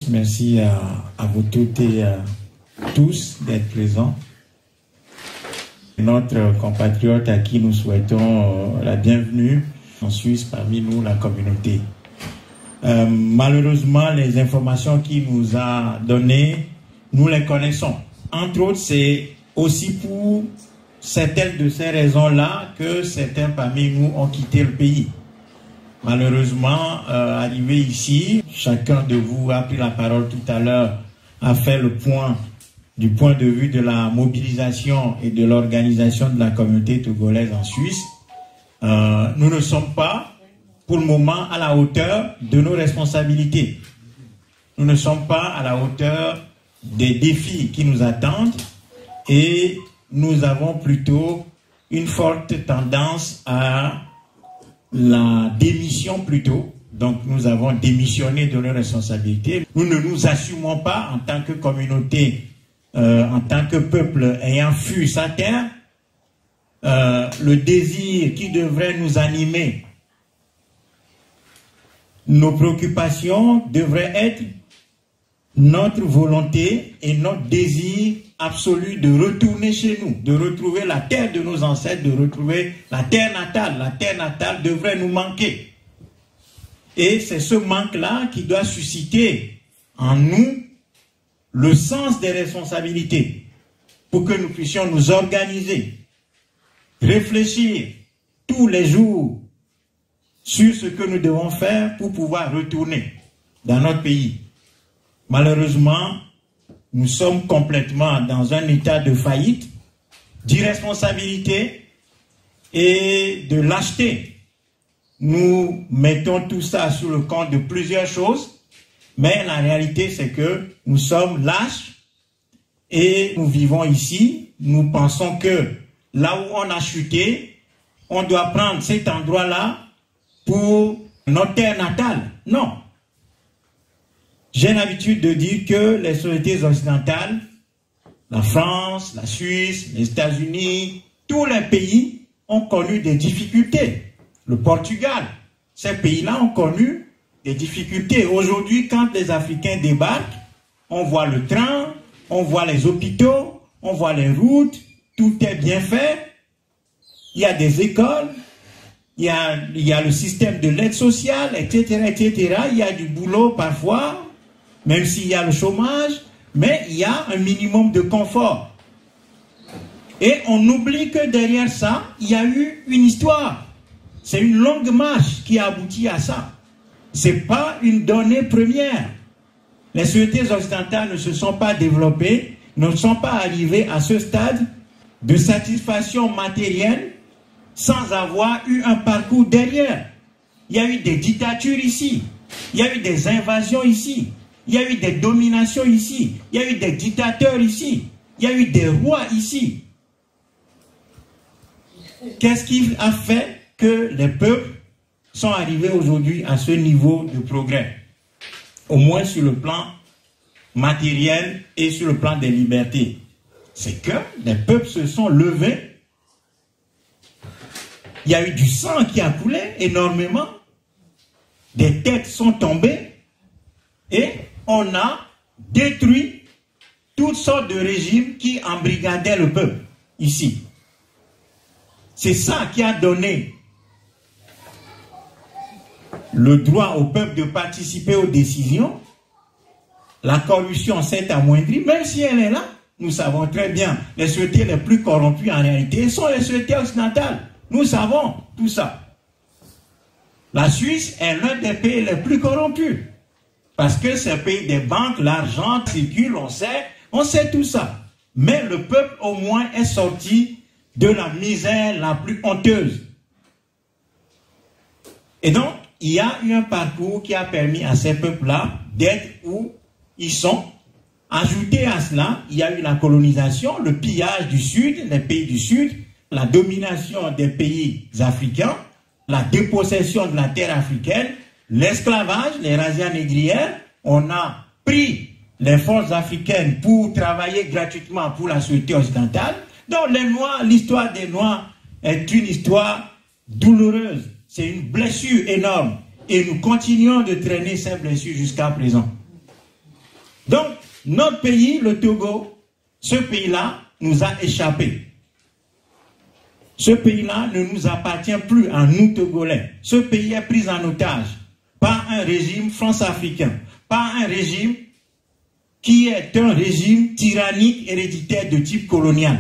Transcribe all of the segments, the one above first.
Merci à vous toutes et à tous d'être présents. Notre compatriote à qui nous souhaitons la bienvenue en Suisse parmi nous, la communauté. Malheureusement, les informations qu'il nous a données, nous les connaissons. Entre autres, c'est aussi pour certaines de ces raisons-là que certains parmi nous ont quitté le pays. Malheureusement, arrivé ici, chacun de vous a pris la parole tout à l'heure, a fait le point du point de vue de la mobilisation et de l'organisation de la communauté togolaise en Suisse. Nous ne sommes pas, pour le moment, à la hauteur de nos responsabilités. Nous ne sommes pas à la hauteur des défis qui nous attendent et nous avons plutôt une forte tendance à la démission plutôt. Donc nous avons démissionné de nos responsabilités. Nous ne nous assumons pas en tant que communauté, en tant que peuple ayant fui sa terre. Le désir qui devrait nous animer, nos préoccupations devraient être notre volonté et notre désir absolu de retourner chez nous, de retrouver la terre de nos ancêtres, de retrouver la terre natale. La terre natale devrait nous manquer. Et c'est ce manque-là qui doit susciter en nous le sens des responsabilités pour que nous puissions nous organiser, réfléchir tous les jours sur ce que nous devons faire pour pouvoir retourner dans notre pays. Malheureusement, nous sommes complètement dans un état de faillite, d'irresponsabilité et de lâcheté. Nous mettons tout ça sur le compte de plusieurs choses, mais la réalité c'est que nous sommes lâches et nous vivons ici. Nous pensons que là où on a chuté, on doit prendre cet endroit-là pour notre terre natale. Non. J'ai l'habitude de dire que les sociétés occidentales, la France, la Suisse, les États-Unis, tous les pays ont connu des difficultés. Le Portugal, ces pays-là ont connu des difficultés. Aujourd'hui, quand les Africains débarquent, on voit le train, on voit les hôpitaux, on voit les routes, tout est bien fait. Il y a des écoles, il y a le système de l'aide sociale, etc., etc. Il y a du boulot parfois, même s'il y a le chômage, mais il y a un minimum de confort. Et on oublie que derrière ça, il y a eu une histoire. C'est une longue marche qui a abouti à ça. Ce n'est pas une donnée première. Les sociétés occidentales ne se sont pas développées, ne sont pas arrivées à ce stade de satisfaction matérielle sans avoir eu un parcours derrière. Il y a eu des dictatures ici, il y a eu des invasions ici, il y a eu des dominations ici, il y a eu des dictateurs ici, il y a eu des rois ici. Qu'est-ce qui a fait que les peuples sont arrivés aujourd'hui à ce niveau de progrès? Au moins sur le plan matériel et sur le plan des libertés. C'est que les peuples se sont levés. Il y a eu du sang qui a coulé énormément. Des têtes sont tombées. Et on a détruit toutes sortes de régimes qui embrigadaient le peuple ici. C'est ça qui a donné le droit au peuple de participer aux décisions. La corruption s'est amoindrie, même si elle est là. Nous savons très bien, les sociétés les plus corrompues en réalité sont les sociétés occidentales. Nous savons tout ça. La Suisse est l'un des pays les plus corrompus. Parce que c'est le pays des banques, l'argent circule, on sait tout ça. Mais le peuple au moins est sorti de la misère la plus honteuse. Et donc, il y a eu un parcours qui a permis à ces peuples-là d'être où ils sont. Ajouté à cela, il y a eu la colonisation, le pillage du Sud, les pays du Sud, la domination des pays africains, la dépossession de la terre africaine, l'esclavage, les razzias négrières. On a pris les forces africaines pour travailler gratuitement pour la société occidentale. Donc les Noirs, l'histoire des Noirs est une histoire douloureuse. C'est une blessure énorme. Et nous continuons de traîner ces blessures jusqu'à présent. Donc, notre pays, le Togo, ce pays-là nous a échappé. Ce pays-là ne nous appartient plus à nous, Togolais. Ce pays est pris en otage par un régime france-africain, par un régime qui est un régime tyrannique héréditaire de type colonial.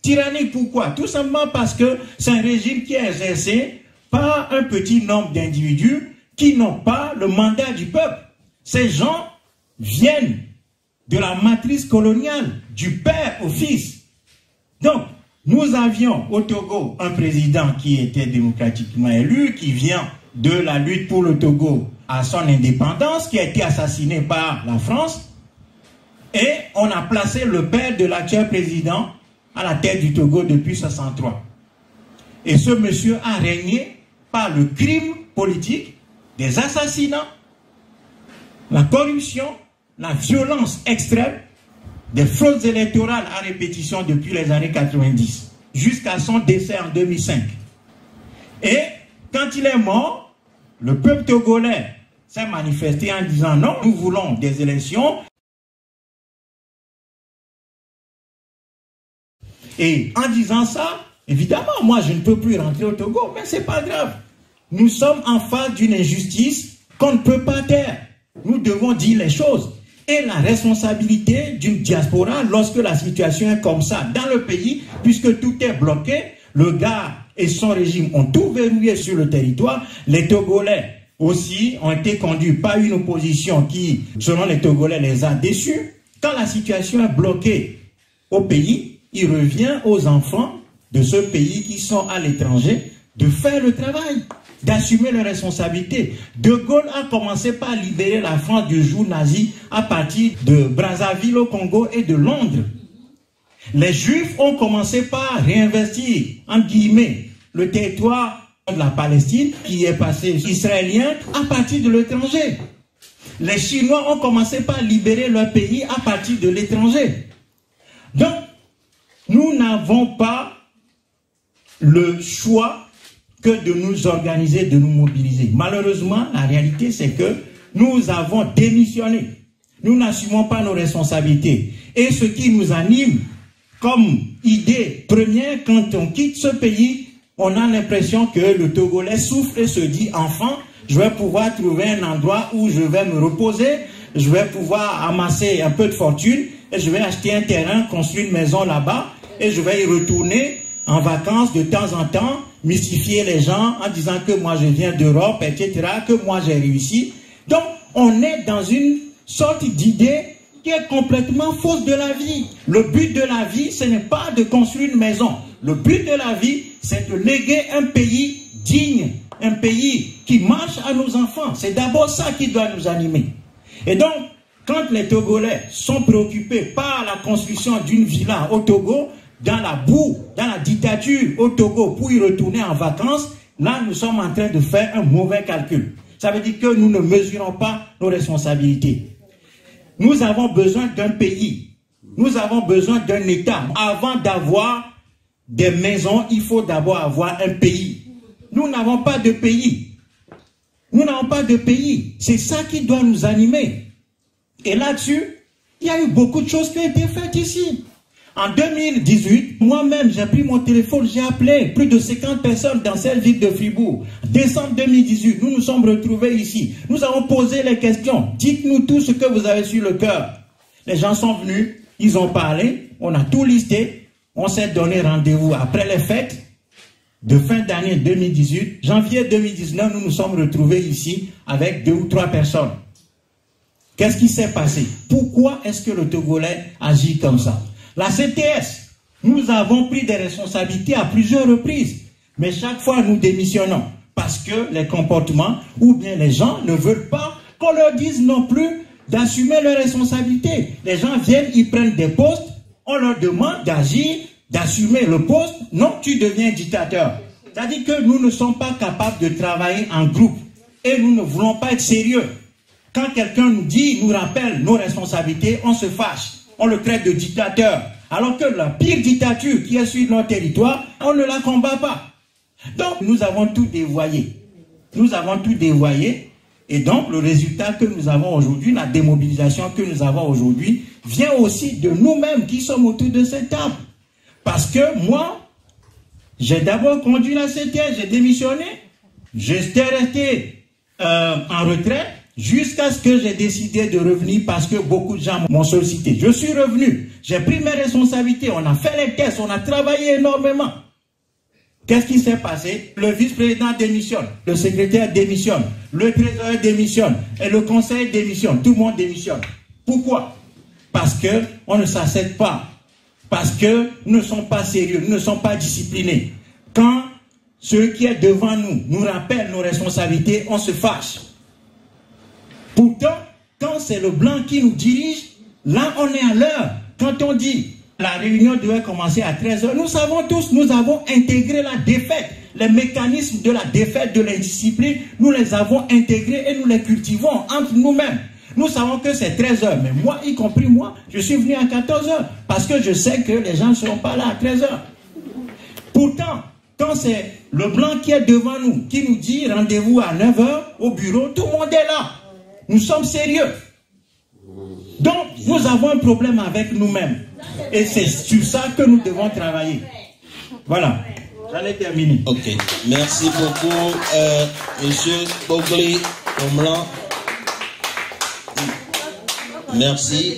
Tyrannique pourquoi? Tout simplement parce que c'est un régime qui est exercé par un petit nombre d'individus qui n'ont pas le mandat du peuple. Ces gens viennent de la matrice coloniale, du père au fils. Donc, nous avions au Togo un président qui était démocratiquement élu, qui vient de la lutte pour le Togo à son indépendance, qui a été assassiné par la France. Et on a placé le père de l'actuel président à la tête du Togo depuis 1963. Et ce monsieur a régné par le crime politique, des assassinats, la corruption, la violence extrême, des fraudes électorales à répétition depuis les années 90, jusqu'à son décès en 2005. Et quand il est mort, le peuple togolais s'est manifesté en disant non, nous voulons des élections. Et en disant ça, évidemment, moi je ne peux plus rentrer au Togo, mais c'est pas grave. Nous sommes en face d'une injustice qu'on ne peut pas taire. Nous devons dire les choses. Et la responsabilité d'une diaspora, lorsque la situation est comme ça dans le pays, puisque tout est bloqué, le gars et son régime ont tout verrouillé sur le territoire, les Togolais aussi ont été conduits par une opposition qui, selon les Togolais, les a déçus. Quand la situation est bloquée au pays, il revient aux enfants de ce pays qui sont à l'étranger de faire le travail, d'assumer leurs responsabilités. De Gaulle a commencé par libérer la France du joug nazi à partir de Brazzaville au Congo et de Londres. Les Juifs ont commencé par réinvestir, entre guillemets, le territoire de la Palestine qui est passé israélien à partir de l'étranger. Les Chinois ont commencé par libérer leur pays à partir de l'étranger. Donc, nous n'avons pas le choix que de nous organiser, de nous mobiliser. Malheureusement, la réalité, c'est que nous avons démissionné. Nous n'assumons pas nos responsabilités. Et ce qui nous anime comme idée première, quand on quitte ce pays, on a l'impression que le Togolais souffle et se dit, enfin, je vais pouvoir trouver un endroit où je vais me reposer, je vais pouvoir amasser un peu de fortune, et je vais acheter un terrain, construire une maison là-bas, et je vais y retourner en vacances de temps en temps, mystifier les gens en disant que moi je viens d'Europe, etc., que moi j'ai réussi. Donc, on est dans une sorte d'idée qui est complètement fausse de la vie. Le but de la vie, ce n'est pas de construire une maison. Le but de la vie, c'est de léguer un pays digne, un pays qui marche à nos enfants. C'est d'abord ça qui doit nous animer. Et donc, quand les Togolais sont préoccupés par la construction d'une villa au Togo, dans la boue, dans la dictature au Togo, pour y retourner en vacances, là, nous sommes en train de faire un mauvais calcul. Ça veut dire que nous ne mesurons pas nos responsabilités. Nous avons besoin d'un pays. Nous avons besoin d'un État. Avant d'avoir des maisons, il faut d'abord avoir un pays. Nous n'avons pas de pays. Nous n'avons pas de pays. C'est ça qui doit nous animer. Et là-dessus, il y a eu beaucoup de choses qui ont été faites ici. En 2018, moi-même, j'ai pris mon téléphone, j'ai appelé plus de 50 personnes dans cette ville de Fribourg. Décembre 2018, nous nous sommes retrouvés ici. Nous avons posé les questions. Dites-nous tout ce que vous avez sur le cœur. Les gens sont venus, ils ont parlé, on a tout listé. On s'est donné rendez-vous après les fêtes de fin d'année 2018. Janvier 2019, nous nous sommes retrouvés ici avec 2 ou 3 personnes. Qu'est-ce qui s'est passé? Pourquoi est-ce que le Togolais agit comme ça? La CTS, nous avons pris des responsabilités à plusieurs reprises, mais chaque fois nous démissionnons parce que les comportements ou bien les gens ne veulent pas qu'on leur dise non plus d'assumer leurs responsabilités. Les gens viennent, ils prennent des postes, on leur demande d'agir, d'assumer le poste, non, tu deviens dictateur. C'est-à-dire que nous ne sommes pas capables de travailler en groupe et nous ne voulons pas être sérieux. Quand quelqu'un nous dit, nous rappelle nos responsabilités, on se fâche. On le traite de dictateur. Alors que la pire dictature qui est sur notre territoire, on ne la combat pas. Donc, nous avons tout dévoyé. Nous avons tout dévoyé. Et donc, le résultat que nous avons aujourd'hui, la démobilisation que nous avons aujourd'hui, vient aussi de nous-mêmes qui sommes autour de cette table. Parce que moi, j'ai d'abord conduit la CTS, j'ai démissionné, j'étais resté en retraite jusqu'à ce que j'ai décidé de revenir parce que beaucoup de gens m'ont sollicité. Je suis revenu, j'ai pris mes responsabilités, on a fait les tests, on a travaillé énormément. Qu'est-ce qui s'est passé? Le vice-président démissionne, le secrétaire démissionne, le trésorier démissionne et le conseil démissionne. Tout le monde démissionne. Pourquoi? Parce qu'on ne s'assède pas. Parce que nous ne sommes pas sérieux, nous ne sommes pas disciplinés. Quand ceux qui est devant nous nous rappellent nos responsabilités, on se fâche. Pourtant, quand c'est le blanc qui nous dirige, là on est à l'heure. Quand on dit la réunion devait commencer à 13h, nous savons tous, nous avons intégré la défaite. Les mécanismes de la défaite, de l'indiscipline, nous les avons intégrés et nous les cultivons entre nous-mêmes. Nous savons que c'est 13h, mais moi, y compris moi, je suis venu à 14h parce que je sais que les gens ne seront pas là à 13h. Pourtant, quand c'est le blanc qui est devant nous, qui nous dit rendez-vous à 9h au bureau, tout le monde est là. Nous sommes sérieux. Donc, nous avons un problème avec nous-mêmes. Et c'est sur ça que nous devons travailler. Voilà. J'en ai terminé. Ok. Merci beaucoup, Monsieur Bogli Omlan. Merci.